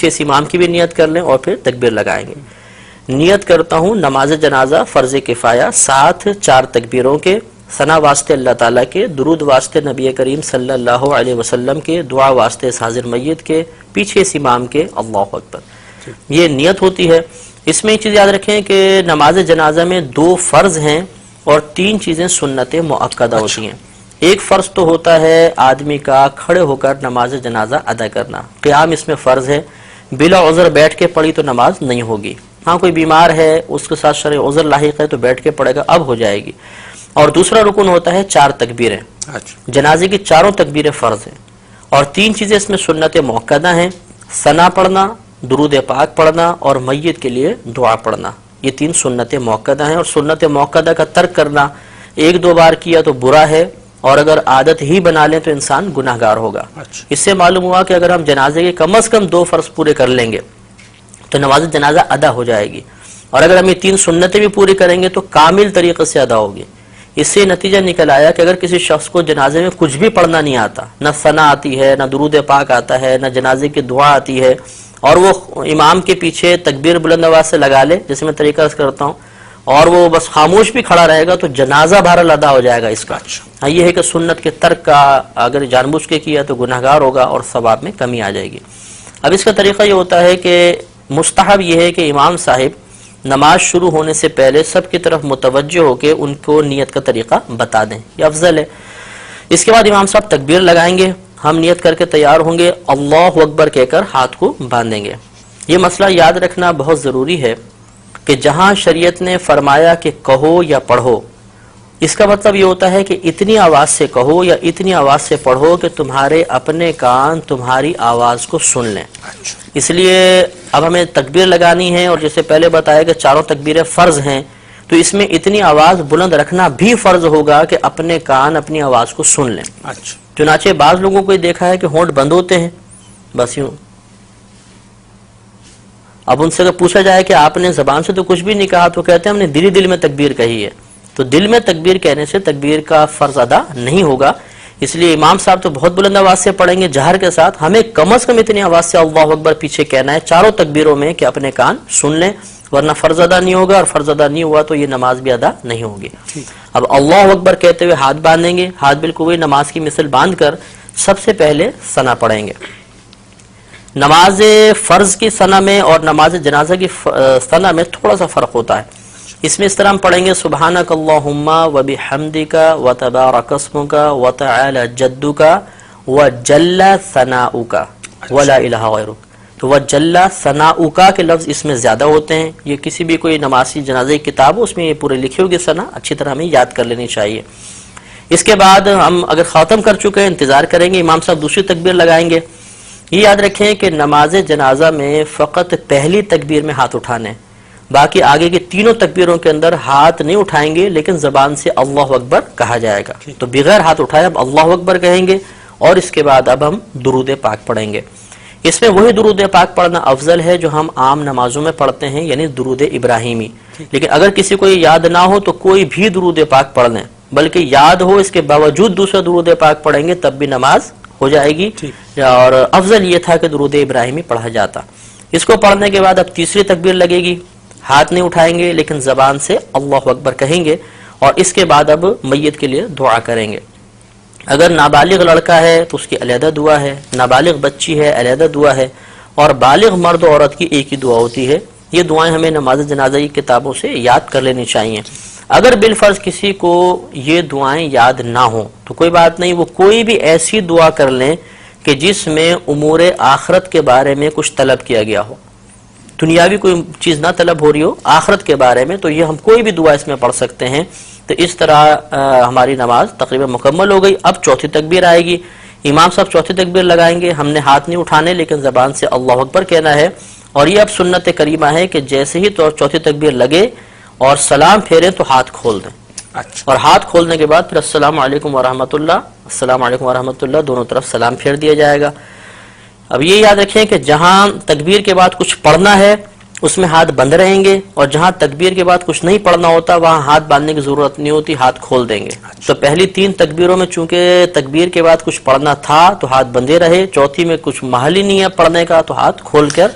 پیچھے اس امام کی بھی نیت کر لیں اور پھر تکبیر لگائیں گے. نیت کرتا ہوں نماز جنازہ فرض کفایہ 7 4 تکبیروں کے، ثنا واسطے اللہ تعالیٰ کے، درود واسطے نبی کریم صلی اللہ علیہ وسلم کے، دعا واسطے اس حاضر میت کے، پیچھے اس امام کے، اللہ اکبر. یہ نیت ہوتی ہے. اس میں ایک چیز یاد رکھیں کہ نماز جنازہ میں 2 فرض ہیں اور 3 چیزیں سنت مؤکدہ ہوتی ہیں. ایک فرض تو ہوتا ہے آدمی کا کھڑے ہو کر نماز جنازہ ادا کرنا، قیام اس میں فرض ہے. بلا عذر بیٹھ کے پڑھی تو نماز نہیں ہوگی. ہاں کوئی بیمار ہے اس کے ساتھ شرعی عذر لاحق ہے تو بیٹھ کے پڑھے گا، اب ہو جائے گی. اور دوسرا رکن ہوتا ہے 4 تکبیریں. جنازے کی 4 تکبیریں فرض ہیں اور 3 چیزیں اس میں سنت مؤکدہ ہیں: ثنا پڑھنا، درود پاک پڑھنا اور میت کے لیے دعا پڑھنا. یہ 3 سنت مؤکدہ ہیں اور سنت مؤکدہ کا ترک کرنا 1-2 بار کیا تو برا ہے اور اگر عادت ہی بنا لیں تو انسان گناہگار ہوگا. اس سے معلوم ہوا کہ اگر ہم جنازے کے کم از کم 2 فرض پورے کر لیں گے تو نماز جنازہ ادا ہو جائے گی، اور اگر ہم یہ 3 سنتیں بھی پوری کریں گے تو کامل طریقے سے ادا ہوگی. اس سے نتیجہ نکل آیا کہ اگر کسی شخص کو جنازے میں کچھ بھی پڑھنا نہیں آتا، نہ ثنا آتی ہے، نہ درود پاک آتا ہے، نہ جنازے کی دعا آتی ہے، اور وہ امام کے پیچھے تکبیر بلند آواز سے لگا لے جیسے میں طریقہ عرض کرتا ہوں، اور وہ بس خاموش بھی کھڑا رہے گا تو جنازہ بہرحال ادا ہو جائے گا اس کا. ہاں یہ ہے کہ سنت کے ترک کا اگر جان بوجھ کے کیا تو گناہگار ہوگا اور ثواب میں کمی آ جائے گی. اب اس کا طریقہ یہ ہوتا ہے کہ مستحب یہ ہے کہ امام صاحب نماز شروع ہونے سے پہلے سب کی طرف متوجہ ہو کے ان کو نیت کا طریقہ بتا دیں، یہ افضل ہے. اس کے بعد امام صاحب تکبیر لگائیں گے، ہم نیت کر کے تیار ہوں گے، اللہ اکبر کہہ کر ہاتھ کو باندھیں گے. یہ مسئلہ یاد رکھنا بہت ضروری ہے کہ جہاں شریعت نے فرمایا کہ کہو یا پڑھو، اس کا مطلب یہ ہوتا ہے کہ اتنی آواز سے کہو یا اتنی آواز سے پڑھو کہ تمہارے اپنے کان تمہاری آواز کو سن لیں. اس لیے اب ہمیں تکبیر لگانی ہے اور جیسے پہلے بتایا کہ 4 تکبیریں فرض ہیں تو اس میں اتنی آواز بلند رکھنا بھی فرض ہوگا کہ اپنے کان اپنی آواز کو سن لیں. چنانچہ بعض لوگوں کو دیکھا ہے کہ ہونٹ بند ہوتے ہیں بس یوں. اب ان سے اگر پوچھا جائے کہ آپ نے زبان سے تو کچھ بھی نہیں کہا تو کہتے ہیں ہم نے دل میں تکبیر کہی ہے. تو دل میں تکبیر کہنے سے تکبیر کا فرض ادا نہیں ہوگا. اس لیے امام صاحب تو بہت بلند آواز سے پڑھیں گے جہر کے ساتھ، ہمیں کم از کم اتنی آواز سے اللہ اکبر پیچھے کہنا ہے 4 تکبیروں میں کہ اپنے کان سن لیں، ورنہ فرض ادا نہیں ہوگا، اور فرض ادا نہیں ہوا تو یہ نماز بھی ادا نہیں ہوگی. اب اللہ اکبر کہتے ہوئے ہاتھ باندھیں گے، ہاتھ بالکل وہی نماز کی مثل باندھ کر سب سے پہلے ثنا پڑھیں گے. نماز فرض کی ثنا میں اور نماز جنازہ کی ثنا میں تھوڑا سا فرق ہوتا ہے. اس میں اس طرح ہم پڑھیں گے سبحانک اللہم وبحمدک وتبارک اسمک وتعالی جدک وجل ثناؤک ولا الہ غیرک. تو وجل ثناؤک کے لفظ اس میں زیادہ ہوتے ہیں. یہ کسی بھی کوئی نمازی جنازہ کی کتاب ہو اس میں یہ پورے لکھی ہوگی ثنا، اچھی طرح ہمیں یاد کر لینی چاہیے. اس کے بعد ہم اگر ختم کر چکے ہیں انتظار کریں گے، امام صاحب دوسری تکبیر لگائیں گے. یہ یاد رکھیں کہ نماز جنازہ میں فقط پہلی تکبیر میں ہاتھ اٹھانے، باقی آگے کی 3 تکبیروں کے اندر ہاتھ نہیں اٹھائیں گے لیکن زبان سے اللہ اکبر کہا جائے گا. تو بغیر ہاتھ اٹھائے اب اللہ اکبر کہیں گے اور اس کے بعد اب ہم درود پاک پڑھیں گے. اس میں وہی درود پاک پڑھنا افضل ہے جو ہم عام نمازوں میں پڑھتے ہیں، یعنی درود ابراہیمی. لیکن اگر کسی کو یہ یاد نہ ہو تو کوئی بھی درود پاک پڑھ لیں، بلکہ یاد ہو اس کے باوجود دوسرا درود پاک پڑھیں گے تب بھی نماز ہو جائے گی. اور افضل یہ تھا کہ درود ابراہیمی پڑھا جاتا. اس کو پڑھنے کے بعد اب تیسری تکبیر لگے گی، ہاتھ نہیں اٹھائیں گے لیکن زبان سے اللہ اکبر کہیں گے اور اس کے بعد اب میت کے لیے دعا کریں گے. اگر نابالغ لڑکا ہے تو اس کی علیحدہ دعا ہے، نابالغ بچی ہے علیحدہ دعا ہے، اور بالغ مرد و عورت کی ایک ہی دعا ہوتی ہے. یہ دعائیں ہمیں نماز جنازہ کی کتابوں سے یاد کر لینی چاہیے. اگر بالفرض کسی کو یہ دعائیں یاد نہ ہوں تو کوئی بات نہیں، وہ کوئی بھی ایسی دعا کر لیں کہ جس میں امور آخرت کے بارے میں کچھ طلب کیا گیا ہو، دنیاوی کوئی چیز نہ طلب ہو رہی ہو، آخرت کے بارے میں، تو یہ ہم کوئی بھی دعا اس میں پڑھ سکتے ہیں. تو اس طرح ہماری نماز تقریباً مکمل ہو گئی. اب چوتھی تکبیر آئے گی، امام صاحب چوتھی تکبیر لگائیں گے. ہم نے ہاتھ نہیں اٹھانے لیکن زبان سے اللہ اکبر کہنا ہے. اور یہ اب سنت کریمہ ہے کہ جیسے ہی تو چوتھی تکبیر لگے اور سلام پھیرے تو ہاتھ کھول دیں. اور ہاتھ کھولنے کے بعد پھر السلام علیکم ورحمۃ اللہ، السلام علیکم ورحمۃ اللہ، دونوں طرف سلام پھیر دیا جائے گا. اب یہ یاد رکھیں کہ جہاں تکبیر کے بعد کچھ پڑھنا ہے اس میں ہاتھ بند رہیں گے، اور جہاں تکبیر کے بعد کچھ نہیں پڑھنا ہوتا وہاں ہاتھ باندھنے کی ضرورت نہیں ہوتی، ہاتھ کھول دیں گے۔ تو پہلی 3 تکبیروں میں چونکہ تکبیر کے بعد کچھ پڑھنا تھا تو ہاتھ بندھے رہے، چوتھی میں کچھ محل ہی نہیں ہے پڑھنے کا تو ہاتھ کھول کر